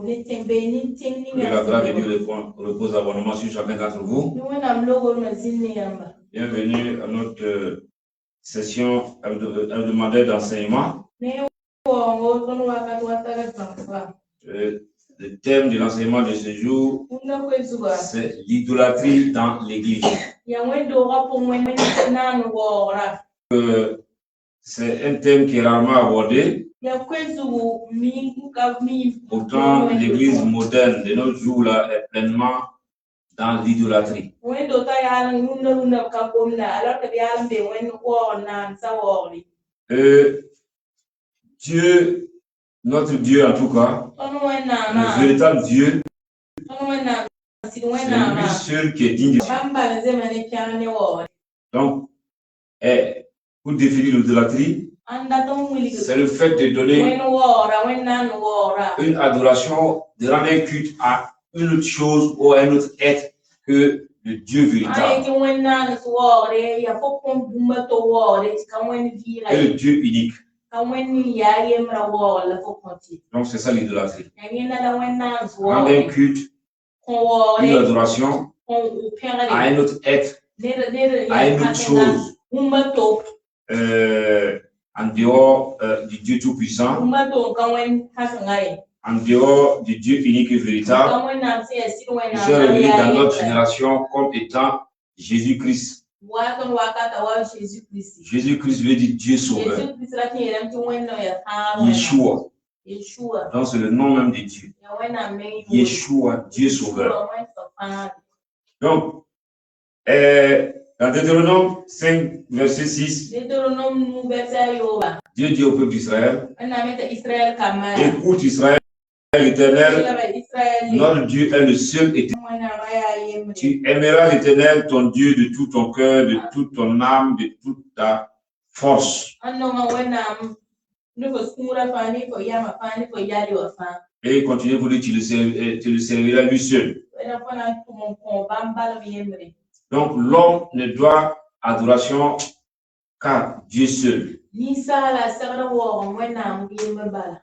la grâce de Dieu repose abondamment sur chacun d'entre vous. Bienvenue à notre session hebdomadaire d'enseignement. Le thème de l'enseignement de ce jour, c'est l'idolâtrie dans l'Église. C'est un thème qui est rarement abordé. Pourtant, l'Église moderne de nos jours là est pleinement dans l'idolâtrie. Dieu, notre Dieu en tout cas, le véritable Dieu, c'est lui seul qui est digne de Dieu. Donc, pour définir l'idolâtrie, c'est le fait de donner une adoration, de rendre un culte à une autre chose ou à un autre être que le Dieu véritable. Et le Dieu unique. Donc c'est ça l'idolâtrie. Rendre un culte, une adoration à un autre être, à une autre chose, en dehors du Dieu Tout-Puissant, en dehors du Dieu unique et véritable, qui sont révélés dans notre génération comme étant Jésus-Christ. Jésus-Christ veut dire Dieu sauveur. Yeshua. Donc c'est le nom même de Dieu. Yeshua, Dieu sauveur. Donc, dans Deutéronome 5, verset 6, Dieu dit au peuple d'Israël, écoute Israël, l'Éternel, notre Dieu est le seul éternel. Tu aimeras l'Éternel, ton Dieu, de tout ton cœur, de toute ton âme, de toute ta force. Et il continue pour dire, tu le serviras lui seul. Donc l'homme ne doit adoration qu'à Dieu seul.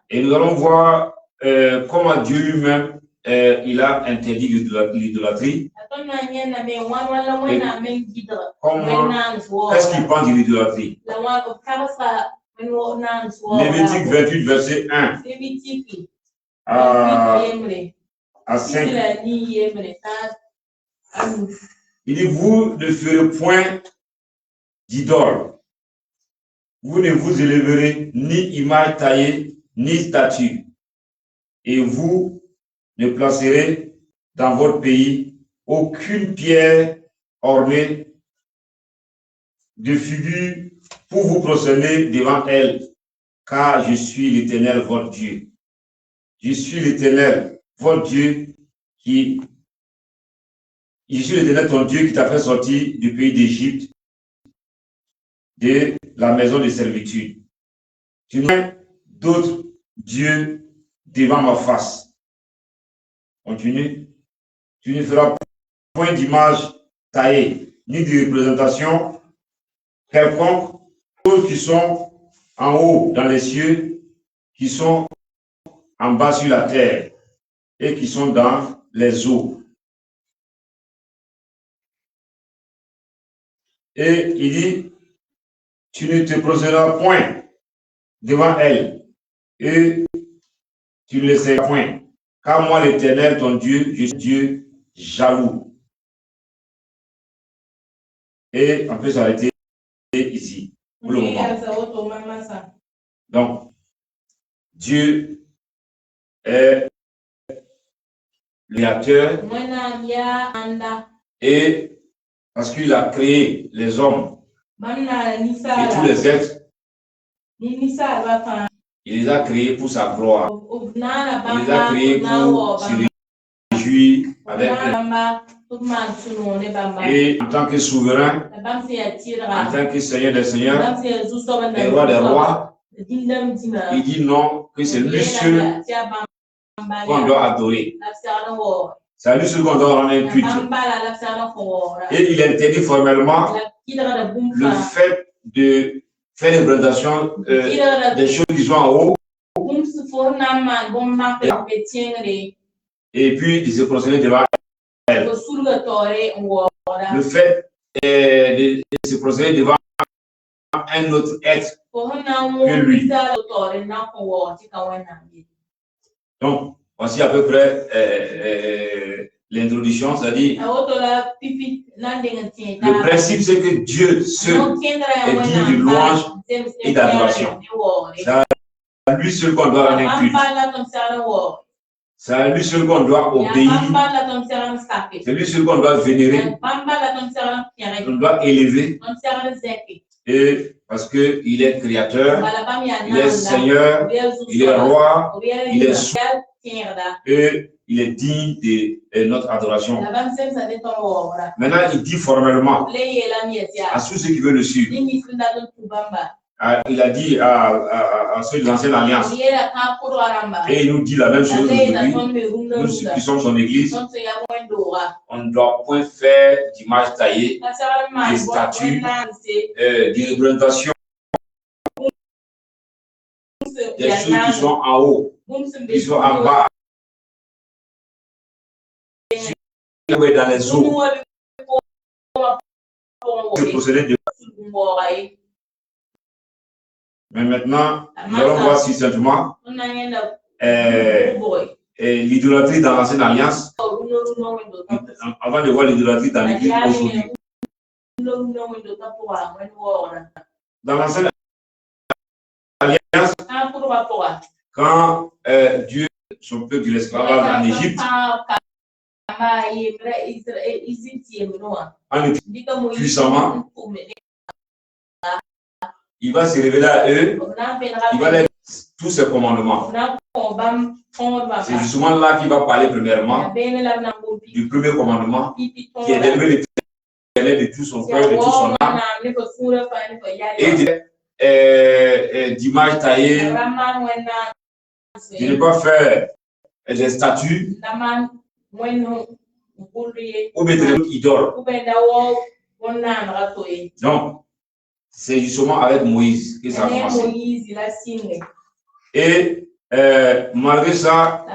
Et nous allons voir comment Dieu lui-même il a interdit l'idolâtrie. Qu'est-ce qu'il pense de l'idolâtrie? Lévitique 28, verset 1 à 5. Il dit, vous ne ferez point d'idole. Vous ne vous élèverez ni image taillée, ni statue. Et vous ne placerez dans votre pays aucune pierre ornée de figure pour vous prosterner devant elle, car je suis l'Éternel, votre Dieu. Je suis l'Éternel, votre Dieu, je suis l'Éternel, ton Dieu, qui t'a fait sortir du pays d'Égypte, de la maison de servitude. Tu n'as d'autres dieux devant ma face. Continue. Tu ne feras point d'image taillée, ni de représentation quelconque, ceux qui sont en haut dans les cieux, qui sont en bas sur la terre et qui sont dans les eaux. Et il dit, tu ne te prosterneras point devant elle et tu ne le sais point. Car moi, l'Éternel, ton Dieu, je suis Dieu jaloux. Et on peut s'arrêter ici, pour le moment. Donc, Dieu est le créateur et parce qu'il a créé les hommes et tous les êtres, il les a créés pour sa gloire. Il les a créés pour se réjouir avec eux. Et en tant que souverain, en tant que Seigneur des Seigneurs, et roi des rois, il dit non, que c'est lui seul qu'on doit adorer. C'est à lui seul qu'on doit rendre un culte. Et il interdit formellement le fait de faire des représentations des choses qui sont en haut haut. Et puis il se prosternait devant elle. Le fait de se prosterner devant un autre être que lui. Donc, voici à peu près l'introduction, c'est-à-dire le principe, c'est que Dieu seul est digne de louange et d'adoration. C'est à lui seul qu'on doit rendre culte. C'est à lui seul qu'on doit obéir. C'est lui seul qu'on doit vénérer. On doit élever. Et parce qu'il est créateur, il est Seigneur, il est roi, il est souverain, et il est digne de notre adoration. Maintenant, il dit formellement à tous ceux qui veulent le suivre. Il a dit à ceux de l'ancienne alliance, et il nous dit la même chose aujourd'hui. Nous qui sommes son église, on ne doit point faire d'image taillée, des statues, des représentations, des choses qui sont en haut, qui sont en bas, dans les eaux. Ce procédé de... Mais maintenant, nous allons voir succinctement l'idolâtrie dans l'ancienne alliance, avant de voir l'idolâtrie dans l'église aujourd'hui. Dans l'ancienne alliance, quand Dieu, son peuple de l'esclavage en Égypte, en Égypte puissamment, il va se révéler à eux, il va leur tous ses commandements. C'est justement là qu'il va parler premièrement du premier commandement, qui est d'élever l'Éternel de tout son cœur, de toute son âme, et d'image taillée, de ne pas faire des statues ou mettre des idoles. Donc, c'est justement avec Moïse que ça a commencé. Et malgré ça,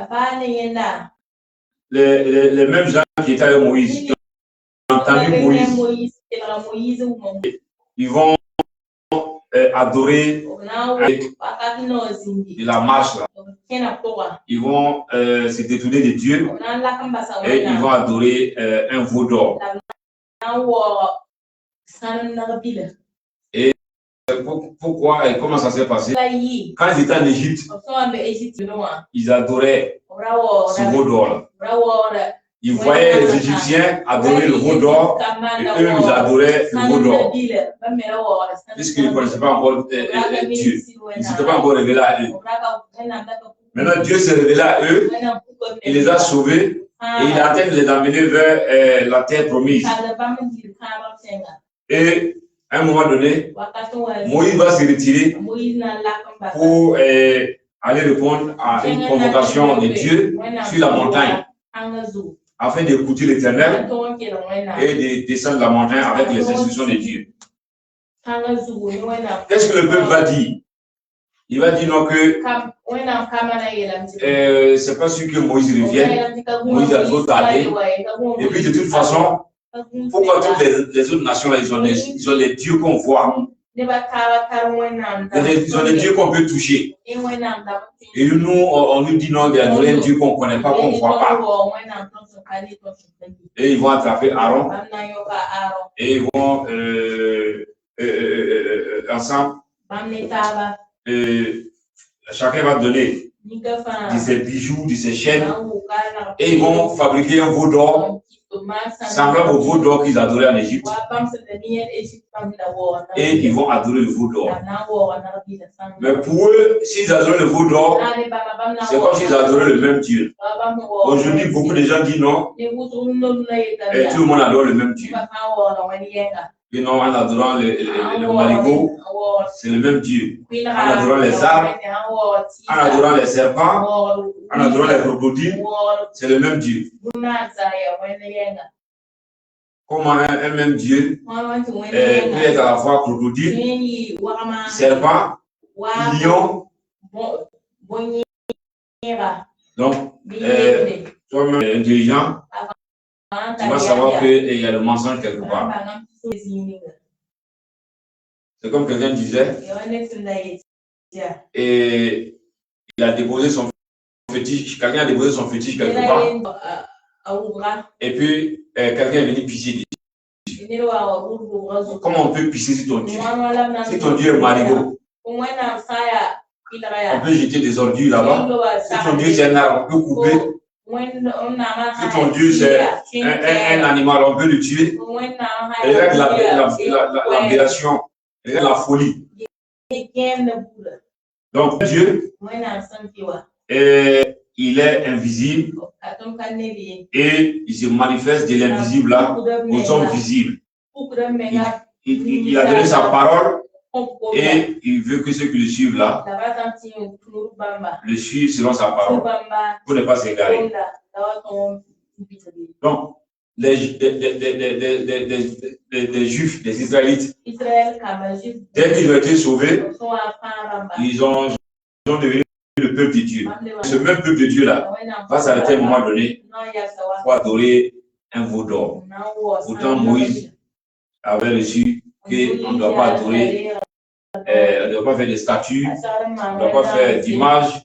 les mêmes gens qui étaient avec Moïse, qui ont entendu Moïse, ils vont adorer avec de la marche là. Ils vont se détourner de Dieu et ils vont adorer un veau d'or. Et pourquoi et comment ça s'est passé? Quand ils étaient en Égypte, ils adoraient ce veau d'or là. Ils voyaient les Égyptiens adorer le veau d'or et eux ils adoraient le veau d'or. Puisqu'ils ne connaissaient pas encore Dieu. Ils ne s'étaient pas encore révélés à eux. Maintenant Dieu s'est révélé à eux, il les a sauvés et il est en train de les amener vers la terre promise. Et à un moment donné, Moïse va se retirer pour aller répondre à une convocation de Dieu sur la montagne, afin d'écouter l'Éternel et de descendre la montagne avec les instructions de Dieu. Qu'est-ce que le peuple va dire? Il va dire non que c'est pas sûr que Moïse revienne. Moïse a trop tardé. Et puis de toute façon, pourquoi toutes les autres nations là, ils ont les dieux qu'on voit. Ils ont des dieux qu'on peut toucher. Et nous, on nous dit non, il y a un Dieu qu'on ne connaît pas, qu'on ne voit pas. Et ils vont attraper Aaron. Et ils vont ensemble. Chacun va donner de ses bijoux, de ses chaînes. Et ils vont fabriquer un veau d'or, semblable au veau d'or qu'ils adoraient en Égypte. Et ils vont adorer le veau d'or. Mais pour eux, s'ils adoraient le veau d'or, c'est comme s'ils adoraient le même Dieu. Aujourd'hui, beaucoup de gens disent non, et tout le monde adore le même Dieu. Et non, en adorant le marigot, c'est le même Dieu. En adorant les arbres, en adorant les serpents, en adorant les crocodiles, c'est le même Dieu. Comment un même Dieu peut être à la fois crocodile, serpent, lion Donc, toi-même intelligent, tu vas savoir qu'il y a le mensonge quelque part. C'est comme quelqu'un disait, et il a déposé son fétiche, quelqu'un a déposé son fétiche quelque part, et puis quelqu'un est venu pisser. Comment on peut pisser sur ton Dieu? Si ton Dieu est marigot, on peut jeter des ordures là-bas. Si ton Dieu c'est un arbre, on peut couper. Si ton Dieu c'est un animal, on peut le tuer. Et regarde l'aberration, regarde la folie. Donc Dieu, il est invisible et il se manifeste de l'invisible là aux hommes visibles. Il a donné sa parole et il veut que ceux qui le suivent là le suivent selon sa parole pour ne pas s'égarer. Donc, les Juifs, les Israélites, dès qu'ils ont été sauvés, ils ont devenu le peuple de Dieu. Ce même peuple de Dieu-là va s'arrêter à un moment donné pour adorer un veau d'or. Pourtant, Moïse avait reçu qu'on ne doit pas adorer, on ne doit pas faire des statues, on ne doit pas faire d'images,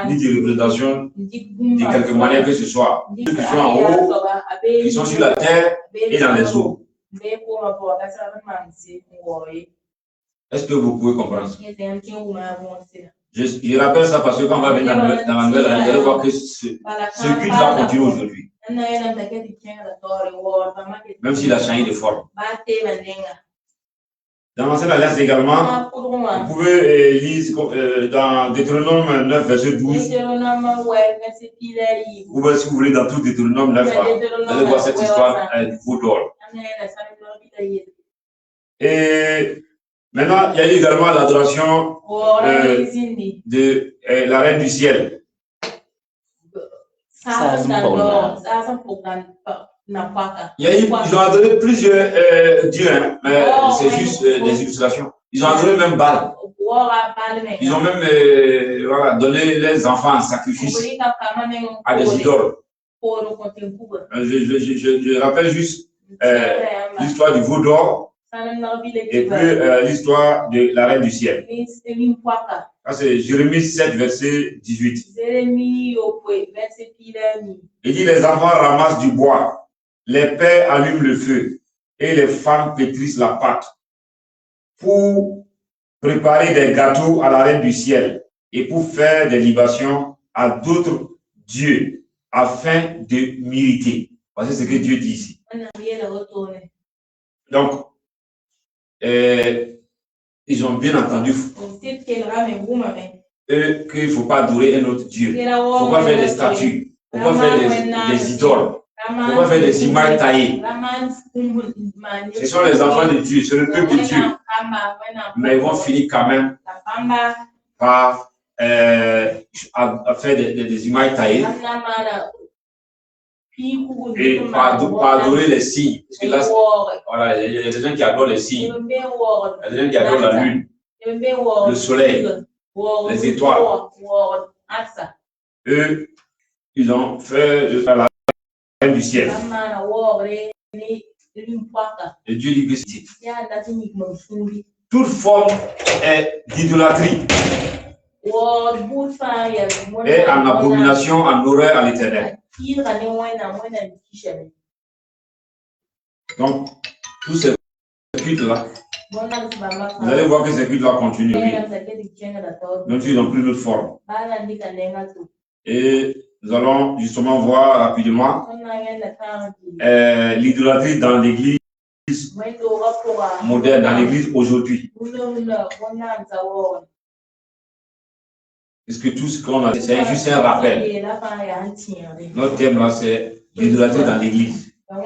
ni de représentation de quelque manière que ce soit. Ceux qui sont en haut, qui sont sur la terre et dans les eaux. Est-ce que vous pouvez comprendre? Je rappelle ça parce que quand on va venir dans la nouvelle année, vous allez voir que ce culte va continuer aujourd'hui. Même s'il a changé de forme. Dans l'Ancienne Alliance également, vous pouvez lire dans Deutéronome 9, verset 12. Ou bien si vous voulez dans tout Deutéronome 9, vous allez voir cette histoire du veau d'or. Et maintenant, il y a eu également l'adoration de la Reine du Ciel. Ils ont adoré plusieurs dieux, hein, mais c'est juste des illustrations. Ils ont adoré même Baal. Ils ont même donné les enfants en sacrifice à des idoles. Je rappelle juste l'histoire du veau d'or et puis l'histoire de la Reine du Ciel. C'est Jérémie 7, verset 18. Il dit, les enfants ramassent du bois. Les pères allument le feu et les femmes pétrissent la pâte pour préparer des gâteaux à la Reine du Ciel et pour faire des libations à d'autres dieux afin de m'irriter. Voici ce que Dieu dit ici. Donc, ils ont bien entendu qu'il ne faut pas adorer un autre Dieu. Il ne faut pas faire des statues. Il ne faut pas faire des idoles. Il ne faut pas faire des images taillées. Ce sont les enfants de Dieu, c'est le peuple de Dieu. Mais ils vont finir quand même par faire des images taillées et par adorer les signes. Parce que là, voilà, il y a des gens qui adorent les signes. Il y a des gens qui adorent la lune, le soleil, les étoiles. Eux, ils ont fait la Reine du Ciel. Et Dieu dit que c'est toute forme d'idolâtrie est en abomination, en horreur à l'Éternel. Donc, tous ces cultes-là, vous allez voir que ces cultes-là continuent. Donc, ils ont pris notre forme. Et nous allons justement voir rapidement l'idolâtrie dans l'église moderne, dans l'église aujourd'hui. Parce que tout ce qu'on a, c'est juste un rappel. Notre thème là, c'est l'idolâtrie dans l'église. On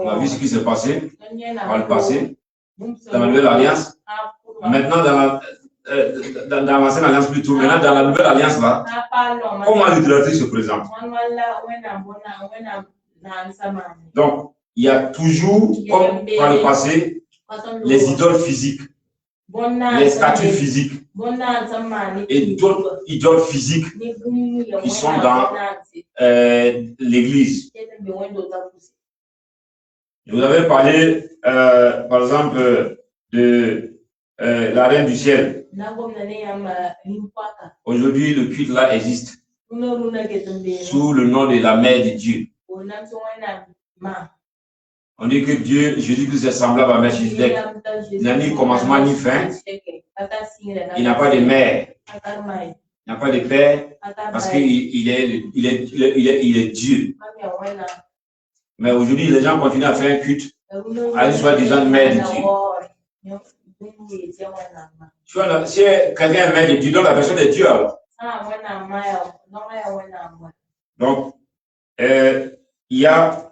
a vu ce qui s'est passé dans le passé, dans la nouvelle alliance. Maintenant, dans l'ancienne alliance plutôt, maintenant dans la nouvelle alliance là, comment l'idolâtrie se présente? Donc, il y a toujours, comme par le passé, les idoles physiques, les statues physiques. et d'autres idoles physiques qui sont dans l'église. Je vous avais parlé, par exemple, de la reine du ciel. Aujourd'hui, le culte là existe sous le nom de la mère de Dieu. On dit que Dieu, Jésus-Christ est semblable à Melchizedek. Il n'a ni commencement ni fin. Il n'a pas de mère. Il n'a pas de père parce qu'il est Dieu. Mais aujourd'hui, les gens continuent à faire un culte à une soi-disant mère de Dieu. Si quelqu'un est mère de Dieu, donc la personne est Dieu alors. Donc, il y a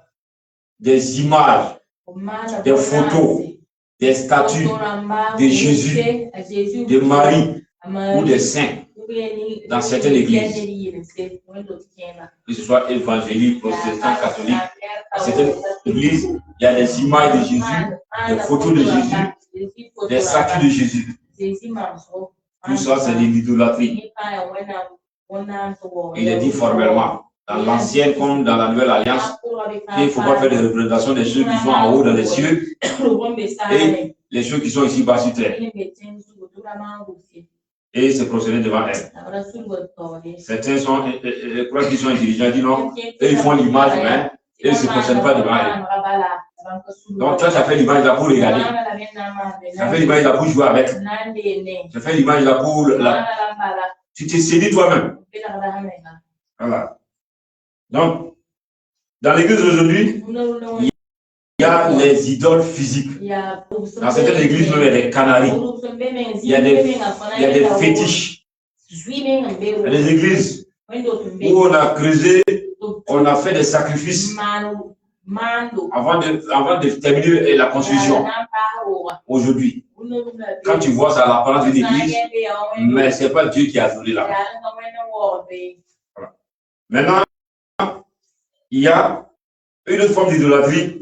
des images, des photos, des statues de Jésus, de Marie ou des saints dans certaines églises, que ce soit évangélique, protestant, catholique. Dans certaines églises, il y a des images de Jésus, des photos de Jésus, des statues de Jésus. Tout ça, c'est de l'idolâtrie. Il est dit formellement, dans l'ancienne comme dans la nouvelle alliance, qu'il ne faut pas faire de représentation des choses qui sont en haut dans les cieux et les choses qui sont ici bas sur terre. Et se procéder devant elles. Certains sont, je crois qu'ils sont intelligents, ils disent non, et ils font l'image, mais ils ne se procèdent pas devant elles. Donc toi, tu as fait l'image là pour regarder. Tu as fait l'image là pour jouer avec. Tu as fait l'image là pour tu te séduis toi-même. Voilà. Donc, dans l'église d'aujourd'hui, il y a les idoles physiques. Dans certaines églises, il y a des canaries. Il y a des fétiches. Il y a des églises où on a creusé, on a fait des sacrifices avant de terminer la construction. Aujourd'hui, quand tu vois ça à l'apparence d'une église, mais ce n'est pas Dieu qui a adoré là. Voilà. Maintenant, il y a une autre forme d'idolâtrie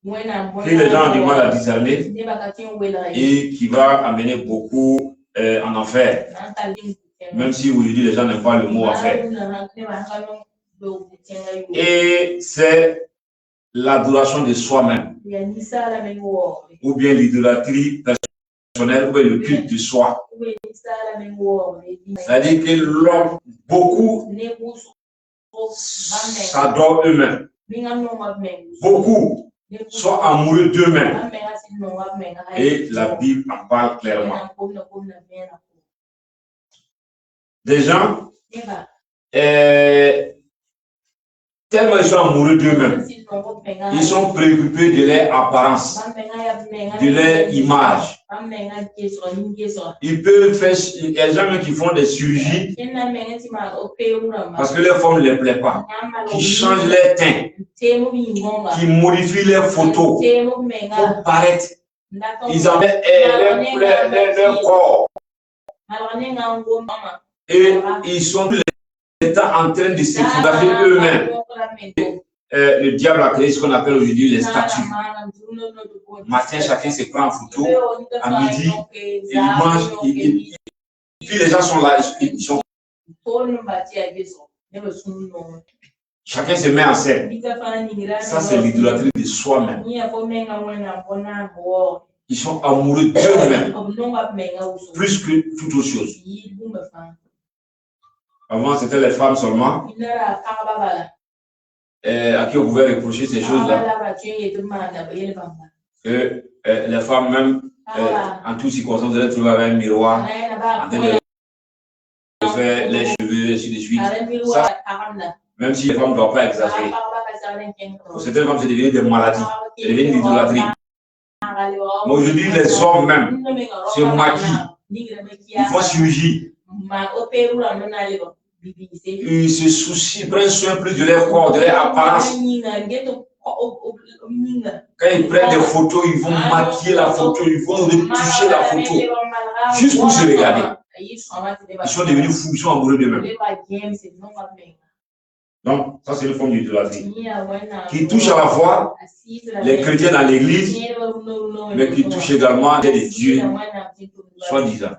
que les gens ont du mal à discerner et qui va amener beaucoup en enfer. Même si aujourd'hui les gens n'aiment pas le mot enfer. Et c'est l'adoration de soi-même. Ou bien l'idolâtrie personnelle, ou bien le culte de soi. C'est-à-dire que l'homme, beaucoup s'adorent eux-mêmes. Beaucoup sont amoureux d'eux-mêmes. Et la Bible en parle clairement. Des gens, tellement ils sont amoureux d'eux-mêmes, ils sont préoccupés de leur apparence, de leur image. Ils peuvent faire, il y a des gens qui font des chirurgies parce que leur forme ne les plaît pas, qui changent leur teint, qui modifient leurs photos pour paraître. Ils en mettent leur corps. Et ils sont tout le temps en train de se photographier eux-mêmes. Le diable a créé ce qu'on appelle aujourd'hui les statues. Matin, chacun se prend en photo. À midi, il mange. Puis les gens sont là, ils sont. Chacun se met en scène. Ça, c'est l'idolâtrie de soi-même. Ils sont amoureux d'eux-mêmes, plus que toute autre chose. Avant, c'était les femmes seulement à qui on pouvait reprocher ces choses-là. Que les femmes, même en toutes circonstances, elles trouvaient avec un miroir, en train de faire les cheveux, et ainsi de suite. Ça, même si les femmes ne doivent pas exagérer. Pour certaines femmes, c'est devenu des maladies, c'est devenu l'idolâtrie. Mais aujourd'hui, les hommes même se maquillent, ils font chirurgie. Ils se soucient, prennent soin plus de leur corps, de leur apparence. Quand ils prennent des photos, ils vont maquiller la photo, ils vont retoucher la photo, juste pour se regarder. Ils sont devenus fous, ils sont amoureux d'eux-mêmes. Donc, ça c'est une forme d'idolâtrie qui touche à la fois les chrétiens dans l'église, mais qui touche également les dieux, soi-disant.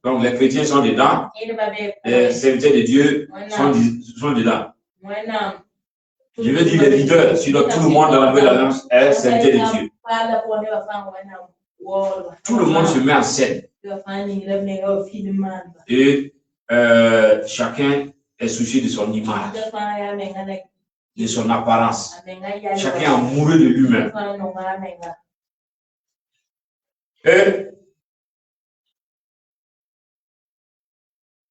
Donc, les chrétiens sont dedans, les serviteurs de Dieu sont dedans. Je veux dire les leaders, sinon tout le monde dans la Nouvelle Alliance est serviteur de Dieu. Tout le monde se met en scène. Et chacun est soucié de son image, de son apparence. Chacun est amoureux de lui-même. Et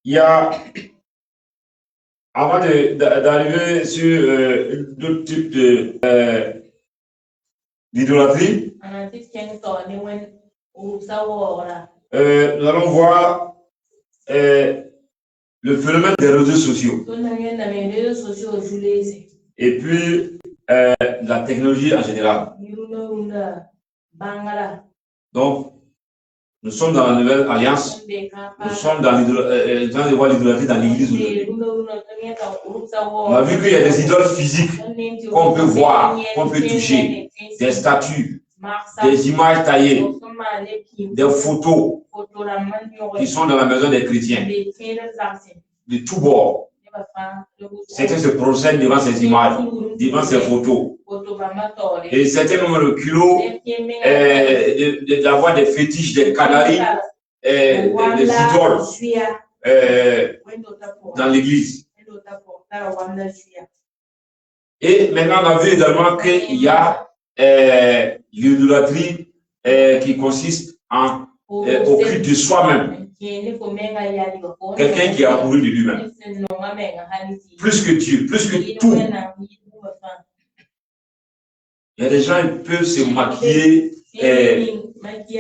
il y a, avant d'arriver sur d'autres types d'idolâtrie, nous allons voir le phénomène des réseaux sociaux. Et puis la technologie en général. Donc, nous sommes dans la Nouvelle Alliance, nous sommes dans l'idolâtrie dans l'Église aujourd'hui. On a vu qu'il y a des idoles physiques qu'on peut voir, qu'on peut toucher, des statues, des images taillées, des photos qui sont dans la maison des chrétiens, de tous bords. Certains se procèdent devant ces images, devant ces photos. Et certains ont le culot d'avoir des fétiches, des canaries, des idoles dans l'église. Et maintenant, on a vu également qu'il y a l'idolâtrie qui consiste au culte de soi-même. Quelqu'un qui est amoureux de lui-même. Plus que Dieu, plus que tout. Il y a des gens qui peuvent se maquiller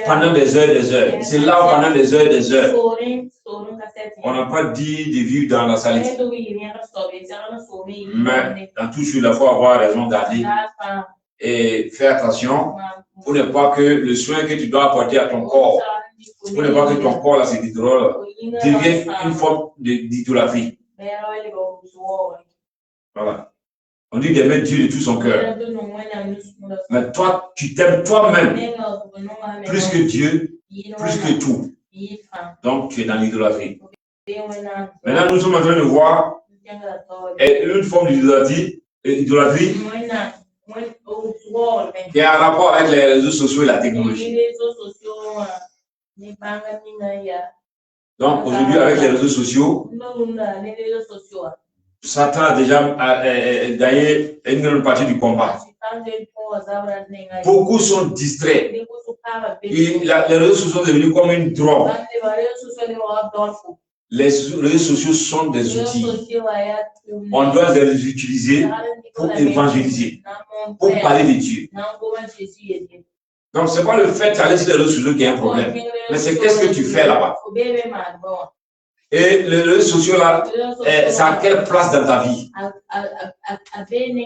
pendant des heures. C'est là pendant des heures. On n'a pas dit de vivre dans la saleté. Mais dans tout cela, il faut avoir raison d'aller et faire attention pour ne pas que le soin que tu dois apporter à ton corps, pour ne pas que ton corps, là, c'est d'idole, devienne une forme d'idolâtrie. Voilà. On dit d'aimer Dieu de tout son cœur. Mais toi, tu t'aimes toi-même plus que Dieu, plus que tout. Donc, tu es dans l'idolâtrie. Maintenant, nous sommes en train de voir une forme d'idolâtrie qui a un rapport avec les réseaux sociaux et la technologie. Donc, aujourd'hui, avec les réseaux sociaux, Satan a déjà gagné une grande partie du combat. Beaucoup sont distraits. Et les réseaux sociaux sont devenus comme une drogue. Les réseaux sociaux sont des outils. On doit les utiliser pour évangéliser, pour parler de Dieu. Donc, ce n'est pas le fait d'aller sur les réseaux sociaux qui est un problème, mais c'est qu'est-ce que tu fais là-bas. Et les réseaux sociaux là, ça a quelle place dans ta vie?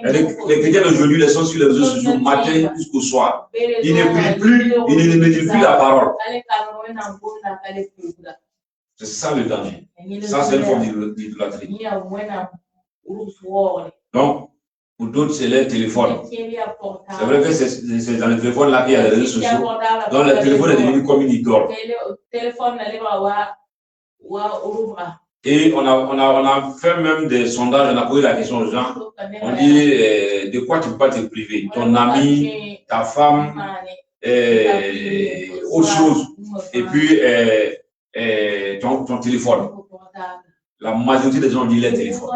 Les chrétiens d'aujourd'hui, ils sont sur les réseaux sociaux matin jusqu'au soir. Ils ne prient plus, ils ne méditent plus la parole. C'est ça le danger. Ça, c'est une forme d'idolâtrie. Donc, pour d'autres, c'est leur téléphone. C'est vrai que c'est dans le téléphone là qu'il y a les réseaux sociaux. Donc, le téléphone est devenu comme une idole. Et on a fait même des sondages, on a posé la question aux gens. On dit de quoi tu peux pas te priver? Ton ami, ta femme, autre chose. Et puis ton téléphone. La majorité des gens disent les téléphones.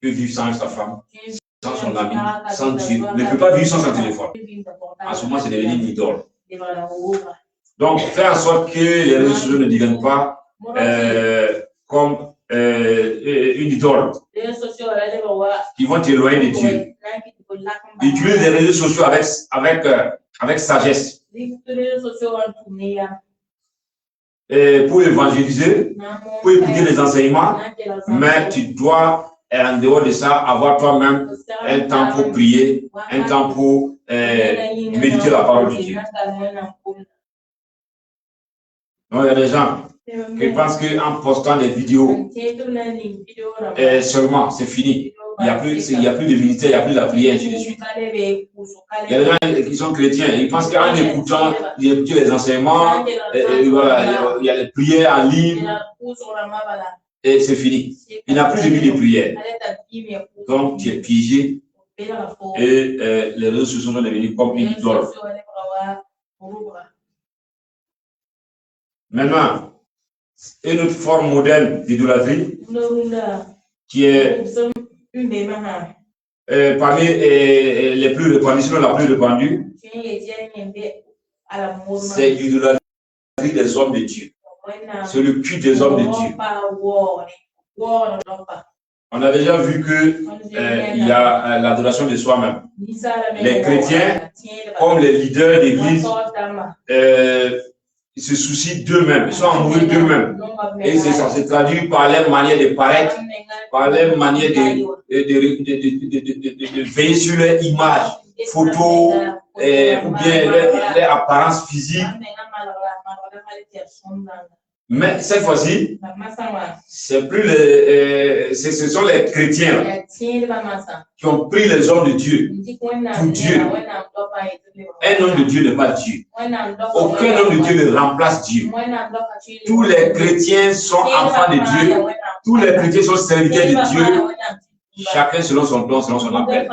Il peut vivre sans sa femme, sans son ami, sans Dieu. Il ne peut pas vivre sans son téléphone. En ce moment, c'est devenu une idole. Donc, faire en sorte que les réseaux sociaux ne deviennent pas comme une idole. Ils vont t'éloigner de Dieu. Utilise les réseaux sociaux avec sagesse. Pour évangéliser, pour écouter les enseignements, mais tu dois, en dehors de ça, avoir toi-même un temps pour prier, un temps pour méditer la parole de Dieu. Donc, il y a des gens, qu'ils pensent qu'en postant des vidéos, seulement, c'est fini. Il n'y a plus de ministère, il n'y a plus de la prière, ainsi de suite. Il y a des gens qui sont chrétiens, ils pensent qu'en écoutant les enseignements, voilà, il y a les prières en ligne, et c'est fini. Il n'y a plus de vie de prière. Donc, tu es piégé et les réseaux sociaux sont devenus comme une idole. Maintenant, une autre forme moderne d'idolâtrie qui est parmi les plus répandues, sinon la plus répandue, c'est l'idolâtrie des hommes de Dieu. C'est le culte des hommes de Dieu. On a déjà vu que il y a l'adoration de soi-même. Les chrétiens, comme les leaders d'église, ils se soucient d'eux-mêmes, ils sont amoureux d'eux-mêmes. Et ça se traduit par leur manière de paraître, par leur manière de veiller sur leur image, photo, ou bien leur apparence physique. Mais cette fois-ci, c'est plus ce sont les chrétiens qui ont pris les hommes de Dieu pour Dieu. Un homme de Dieu n'est pas Dieu. Aucun homme de Dieu ne remplace Dieu. Tous les chrétiens sont enfants de Dieu. Tous les chrétiens sont serviteurs de Dieu. Chacun selon son don, selon son appel.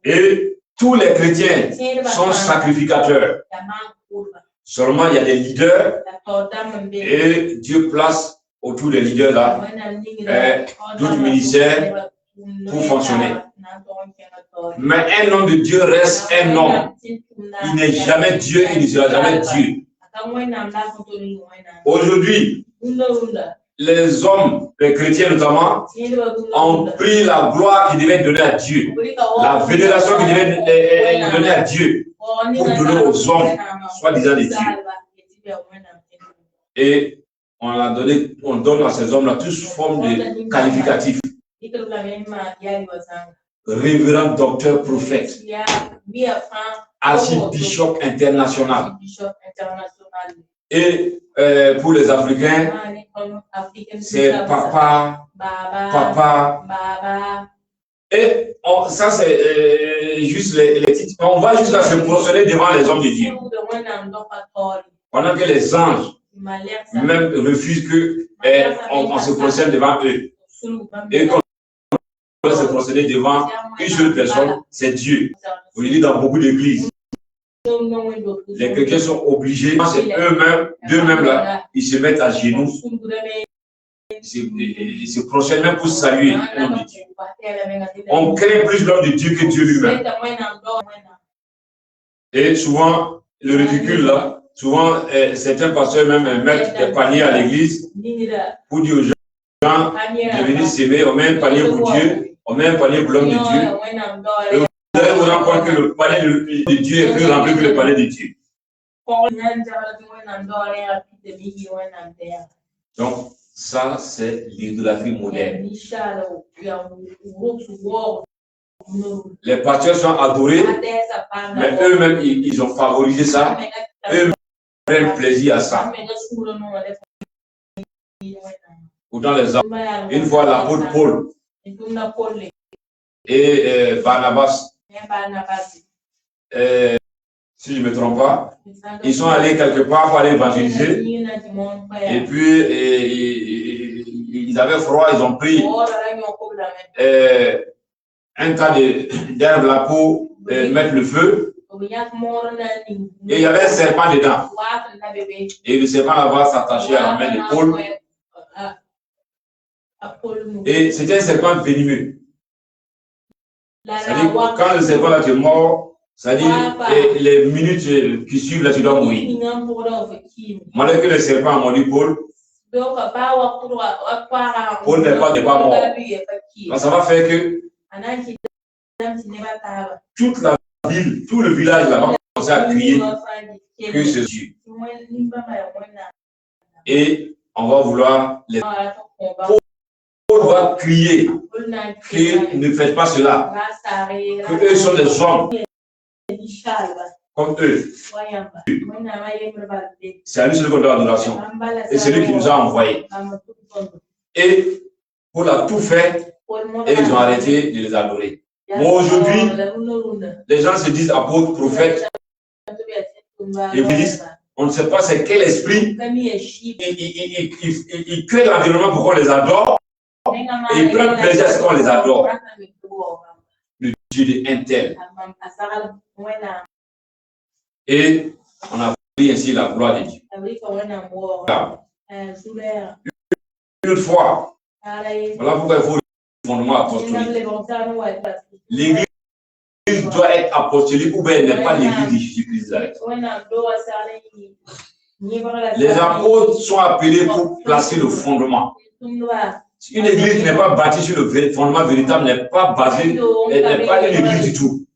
Et tous les chrétiens sont sacrificateurs. Seulement, il y a des leaders et Dieu place autour des leaders là d'autres ministères pour fonctionner. Mais un homme de Dieu reste un homme. Il n'est jamais Dieu, il ne sera jamais Dieu. Aujourd'hui, les hommes, les chrétiens notamment, ont pris la gloire qui devait donner à Dieu, la vénération qui devait donner à Dieu, pour donner aux hommes, soi-disant des dieux. Et on donne à ces hommes-là toutes formes de qualificatifs. Révérend docteur prophète, archibishop international. Et pour les Africains, c'est papa. Et ça, c'est juste les titres. On va juste se prosterner devant les hommes de Dieu. Pendant que les anges même refusent qu'on se prosterne devant eux. Et qu'on doit se prosterner devant une seule personne, c'est Dieu. Vous le dites dans beaucoup d'églises. Les chrétiens sont obligés, c'est eux-mêmes, d'eux-mêmes là, ils se mettent à genoux. Ils se prosternent même pour saluer l'homme de Dieu. On craint plus l'homme de Dieu que Dieu lui-même. Et souvent, le ridicule là, souvent certains pasteurs même mettent des paniers à l'église pour dire aux gens de venir s'aimer, on met un panier pour Dieu, on met un panier pour l'homme de Dieu. Et vous allez vous rendre compte que le panier de Dieu est plus rempli que le panier de Dieu. Donc, ça, c'est l'idolâtrie moderne. Les pasteurs sont adorés, mais eux-mêmes, ils ont favorisé ça. Eux-mêmes prennent plaisir à ça. Pourtant, les hommes, une fois l'apôtre Paul et Barnabas, si je ne me trompe pas, ils sont allés quelque part pour aller évangéliser. Et puis, ils avaient froid, ils ont pris un tas d'herbe là pour mettre le feu. Et il y avait un serpent dedans. Et le serpent là-bas s'attachait à la main de Paul. Et c'était un serpent venimeux. C'est-à-dire que quand le serpent là te mord, c'est-à-dire les minutes qui suivent là, tu dois mourir. Malgré que le serpent a mordu Paul, Paul n'est pas mort. Donc ça va faire que toute la ville, tout le village là va commencer à crier que c'est Dieu. Et on va vouloir les... Paul va crier que ne faites pas cela, que eux sont des hommes comme eux. C'est à lui seul qu'on doit l'adoration. Et c'est lui qui nous a envoyés. Et Paul a tout fait et ils ont arrêté de les adorer. Bon, aujourd'hui, les gens se disent apôtres, prophètes, évangilistes. On ne sait pas c'est quel esprit. Ils créent l'environnement pour qu'on les adore. Et ils prennent plaisir à ce qu'on les adore. Le Dieu de Intel. Et on a pris ainsi la gloire de Dieu. Une autre fois, voilà pourquoi il faut le fondement apostolique. L'église doit être apostolique ou bien elle n'est pas l'église de Jésus-Christ. Les apôtres sont appelés pour placer le fondement. Une église qui n'est pas bâtie sur le fondement véritable n'est pas basée, elle n'est pas une église du tout.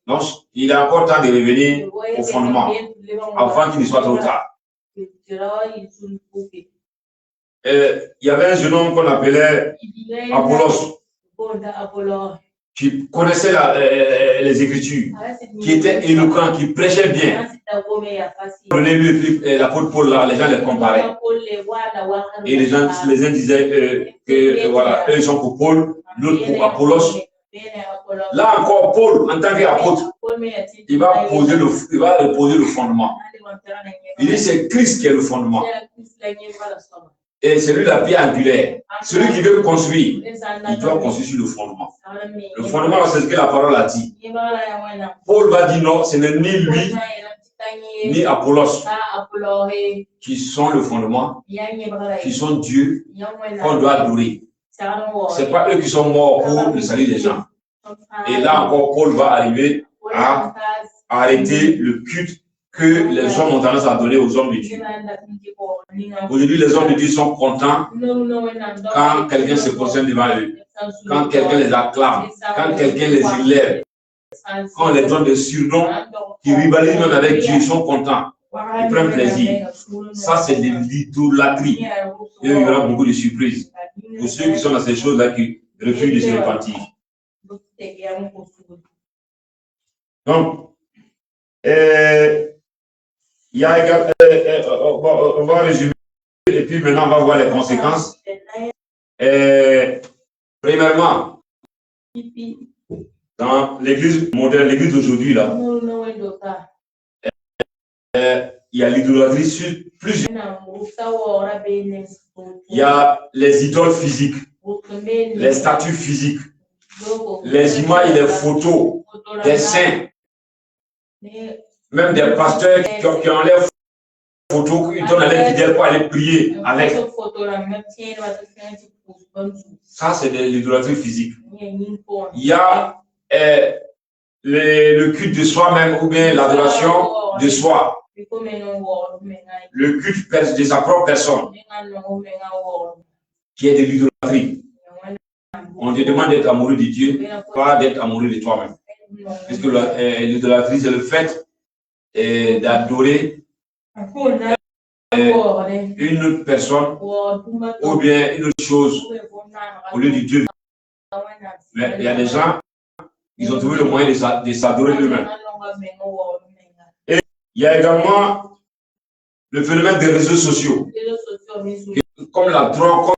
Donc, il est encore temps de revenir au fondement avant qu'il ne soit trop tard. Il y avait un jeune homme qu'on appelait Apollos, qui connaissait les Écritures, qui était éloquent, qui prêchait bien. Prenez-lui l'apôtre Paul là, les gens les comparaient. Et les uns disaient que voilà, eux ils sont pour Paul, l'autre pour Apollos. Là encore, Paul, en tant qu'apôtre, il va reposer le fondement. Il dit c'est Christ qui est le fondement. Et c'est lui la pierre angulaire. Celui qui veut construire, il doit construire sur le fondement. Le fondement, c'est ce que la parole a dit. Paul va dire non, ce n'est ni lui, ni Apollos qui sont le fondement, qui sont Dieu, qu'on doit adorer. Ce n'est pas eux qui sont morts pour le salut des gens. Et là encore, Paul va arriver à arrêter le culte que les hommes ont tendance à donner aux hommes de Dieu. Aujourd'hui, les hommes de Dieu sont contents quand quelqu'un se concerne devant eux, quand quelqu'un les acclame, quand quelqu'un les élève, quand on les donne des surnoms qui rivalisent même avec Dieu, ils sont contents, ils prennent plaisir. Ça, c'est de l'idolâtrie. Et il y aura beaucoup de surprises pour ceux qui sont dans ces choses-là qui refusent de se repentir. Donc, il y a également, on va résumer et puis maintenant on va voir les conséquences. Premièrement, dans l'église moderne, l'église d'aujourd'hui, là, il y a l'idolâtrie sur plusieurs. Il y a les idoles physiques, les statues physiques, les images, les photos, des saints. Même des pasteurs qui ont leurs photos, qui donnent à l'air fidèles pour aller prier avec. Ça, c'est de l'idolâtrie physique. Il y a le culte de soi-même ou bien l'adoration de soi. Le culte de sa propre personne, qui est de l'idolâtrie. On te demande d'être amoureux de Dieu, pas d'être amoureux de toi-même. Puisque l'idolâtrie, c'est le fait d'adorer une autre personne ou bien une autre chose au lieu de Dieu. Mais il y a des gens, ils ont trouvé le moyen de s'adorer eux-mêmes. Et il y a également le phénomène des réseaux sociaux, comme la drogue,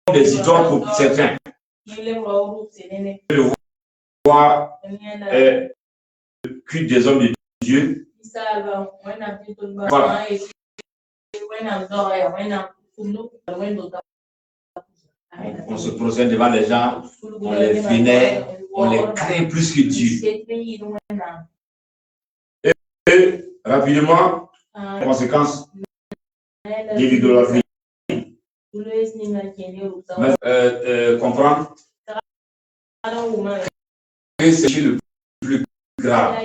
comme des idoles pour certains. Le voir le culte des hommes de Dieu. Voilà. On se procède devant les gens, on les vénère, on les craint plus que Dieu. Et rapidement, conséquence de l'idolâtrie. Comprendre que c'est le plus grave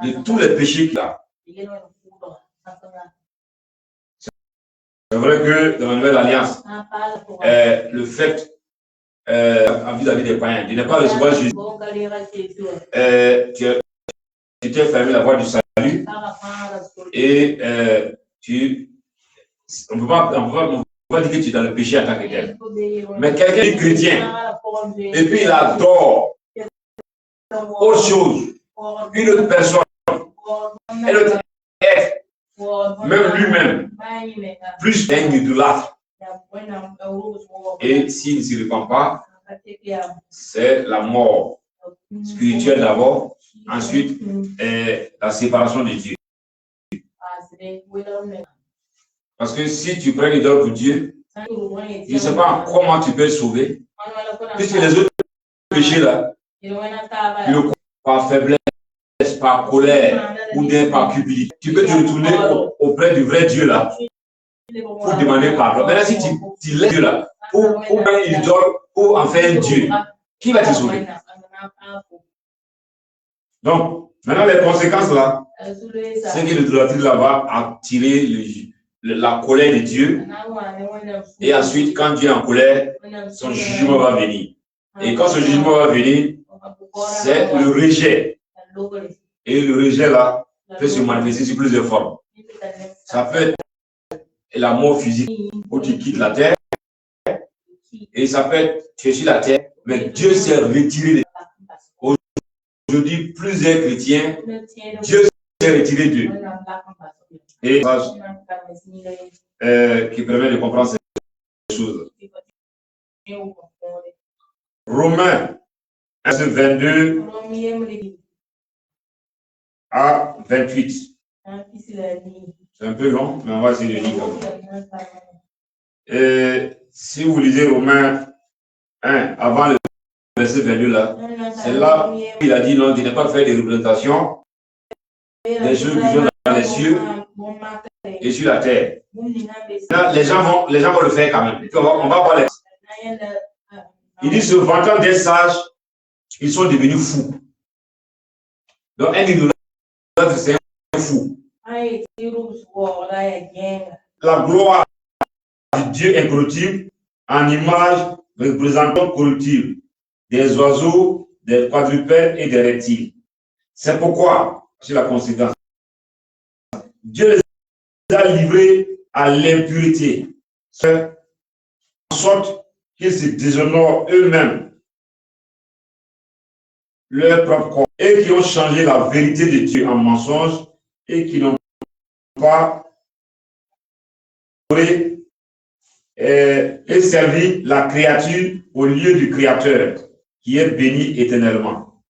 de tous les péchés qu'il a. C'est vrai que dans la Nouvelle Alliance, le fait, vis-à-vis des païens, de ne pas recevoir Jésus, tu t'es fermé la voie du salut et on ne peut pas dire que tu es dans le péché en tant que tel. Mais quelqu'un est chrétien et puis il adore autre chose une autre personne, un autre être, même lui-même, plus d'un idolâtre. Et s'il ne s'y répand pas, c'est la mort spirituelle d'abord, ensuite la séparation de Dieu. Parce que si tu prends l'idole pour Dieu, je ne sais pas comment tu peux le sauver, puisque les autres péchés là, par faiblesse, par colère ou bien par cupidité, tu peux te retourner auprès du vrai Dieu là pour demander pardon. Maintenant, si tu laisses Dieu là pour prendre une idole, pour en faire un Dieu, qui va te sauver? Donc, maintenant, les conséquences là, c'est que l'idolâtrie là va attirer la colère de Dieu. Et ensuite, quand Dieu est en colère, son jugement va venir. Et quand ce jugement va venir, c'est le rejet. Et le rejet là peut se manifester sous plusieurs formes. Ça peut être la mort physique où tu quittes la terre. Et ça peut être tu es sur la terre, mais Dieu s'est retiré. Aujourd'hui, plusieurs chrétiens, Dieu s'est retiré d'eux. Et qui permet de comprendre ces choses. Romains 22 à 28. C'est un peu long, mais on va essayer de lire. Si vous lisez Romains 1, avant le verset 22 là, c'est là qu'il a dit non, de ne pas faire des représentations des choses qui sont dans les cieux et sur la terre. Là, les gens vont le faire quand même. On va voir les. Il dit, se vantant des sages, ils sont devenus fous. Donc, un idolâtre, c'est un fou. La gloire du Dieu incorruptible, en image représentant corruptible, des oiseaux, des quadrupèdes et des reptiles. C'est pourquoi, c'est la conséquence. Dieu les a livrés à l'impureté, en sorte qu'ils se déshonorent eux-mêmes leur propre corps, et qui ont changé la vérité de Dieu en mensonge et qui n'ont pas adoré et servi la créature au lieu du Créateur, qui est béni éternellement.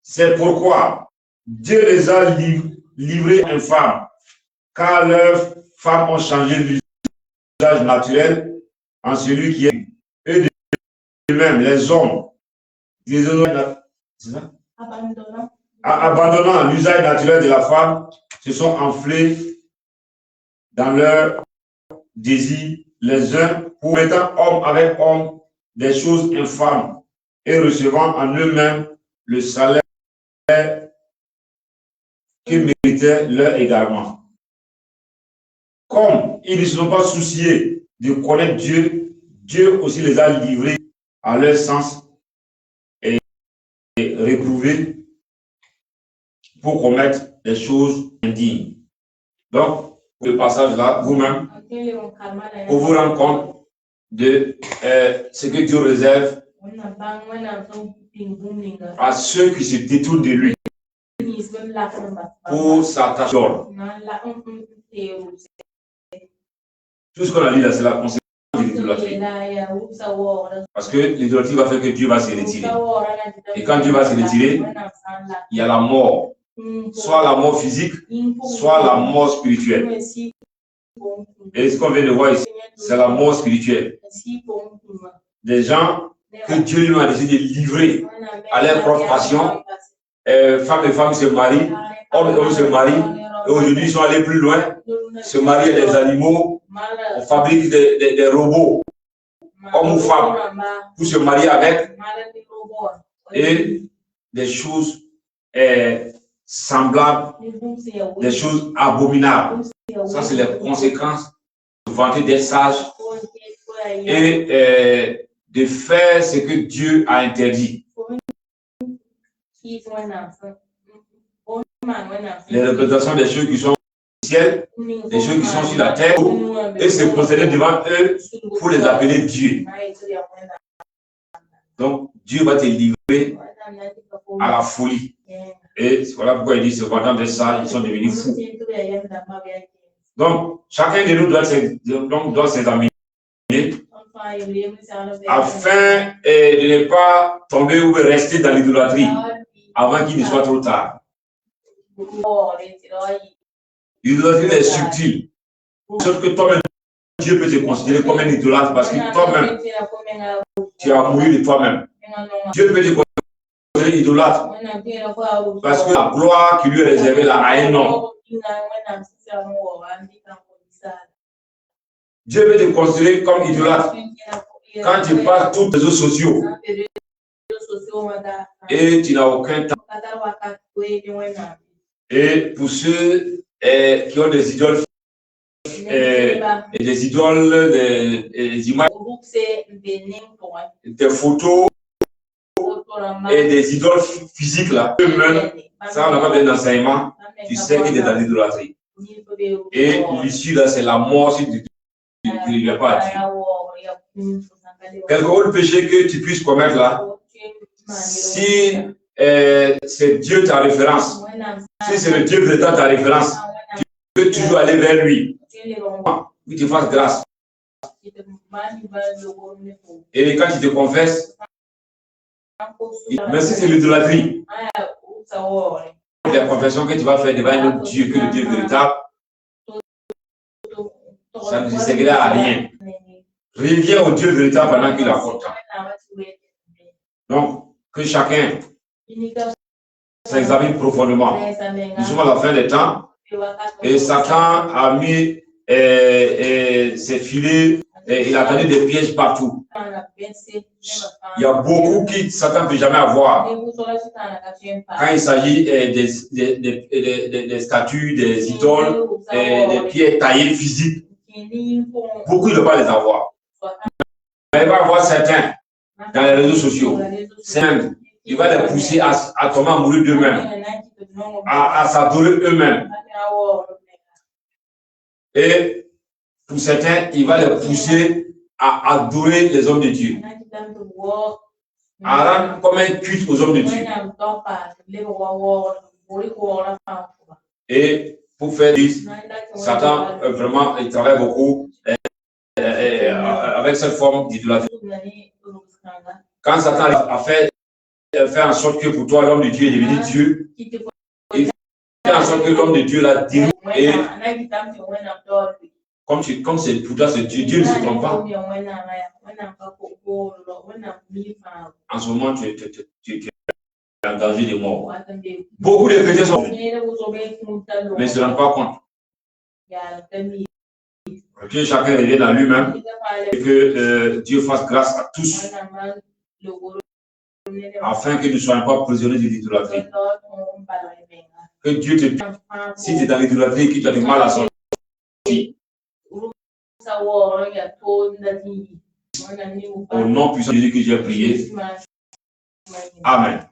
C'est pourquoi Dieu les a livrés infâmes, car leurs femmes ont changé l'usage naturel en celui qui est. Eux de même, les hommes, abandonnant l'usage naturel de la femme, se sont enflés dans leur désir les uns pour mettre homme avec homme des choses infâmes et recevant en eux-mêmes le salaire qu'ils méritaient leur également. Comme ils ne se sont pas souciés de connaître Dieu, Dieu aussi les a livrés à leur sens et réprouvés pour commettre des choses indignes. Donc, le passage là, vous-même, pour vous rendre compte de ce que Dieu réserve à ceux qui se détournent de lui pour s'attacher. Tout ce qu'on a dit là, c'est la conséquence de l'idolâtrie. Parce que l'idolâtrie va faire que Dieu va se retirer. Et quand Dieu va se retirer, il y a la mort. Soit la mort physique, soit la mort spirituelle. Et ce qu'on vient de voir ici, c'est la mort spirituelle. Des gens que Dieu lui a décidé de livrer à leur propre passion. Femmes et femmes se marient, hommes et hommes se marient. Et aujourd'hui, ils sont allés plus loin, se marier des animaux, on fabrique des robots, hommes ou femmes, pour se marier avec, et des choses semblables, des choses abominables. Ça, c'est les conséquences de vanter des sages et de faire ce que Dieu a interdit. Les représentations des choses qui sont au ciel, des choses qui sont sur la terre, et se procéder devant eux pour les appeler Dieu. Donc, Dieu va te livrer à la folie. Et voilà pourquoi il dit, cependant de ça, ils sont devenus fous. Donc, chacun de nous doit s'examiner afin de ne pas tomber ou rester dans l'idolâtrie avant qu'il ne soit trop tard. L'idolâtrie est subtile. Sauf que toi-même, Dieu peut te considérer comme un idolâtre parce que toi-même, tu as mouru de toi-même. Dieu peut te considérer idolâtre parce que la gloire qui lui est réservée là a un nom. Dieu peut te considérer comme idolâtre quand tu passes tous les réseaux sociaux et tu n'as aucun temps. Et pour ceux qui ont des idoles, des images, des photos et des idoles physiques là, eux-mêmes, ça on n'a pas besoin d'enseignement, tu sais qu'il est dans l'idolâtrie. Et l'issue là, c'est la mort si tu ne lui as pas à Dieu. Quel autre péché que tu puisses commettre là, si c'est Dieu ta référence, si c'est le Dieu véritable ta référence, tu peux toujours aller vers lui. Il te fasse grâce. Et quand tu te confesses, mais si c'est l'idolâtrie, la confession que tu vas faire devant un autre Dieu que le Dieu véritable, ça ne te servira à rien. Reviens au Dieu véritable pendant qu'il a content. Donc, que chacun s'examine profondément. Nous sommes à la fin des temps et Satan a mis ses filets et il a donné des pièges partout. Il y a beaucoup qui Satan ne peut jamais avoir. Quand il s'agit des statues, des idoles, des pierres taillées physiques, beaucoup ne vont pas les avoir. Mais il va avoir certains dans les réseaux sociaux. Il va les pousser à tomber amoureux d'eux-mêmes, à s'adorer eux-mêmes. Et pour certains, il va les pousser à adorer les hommes de Dieu, à rendre comme un culte aux hommes de Dieu. Et pour faire this, Satan, vraiment, il travaille beaucoup avec cette forme d'idolâtrie. Quand Satan a fait en sorte que pour toi, l'homme de Dieu est devenu Dieu, il fait en sorte que l'homme de Dieu l'a dirige. Et comme c'est pour toi, c'est Dieu, Dieu ne se trompe pas. En ce moment, tu es en danger de mort. Beaucoup de chrétiens sont mais ne se rendent pas compte. Que chacun revienne à lui-même et que Dieu fasse grâce à tous afin que nous ne soyons pas prisonniers de l'idolâtrie. Que Dieu te dise, si tu es dans l'idolâtrie, qu'il t'a du mal à sortir. Au nom puissant de Jésus que j'ai prié. Amen.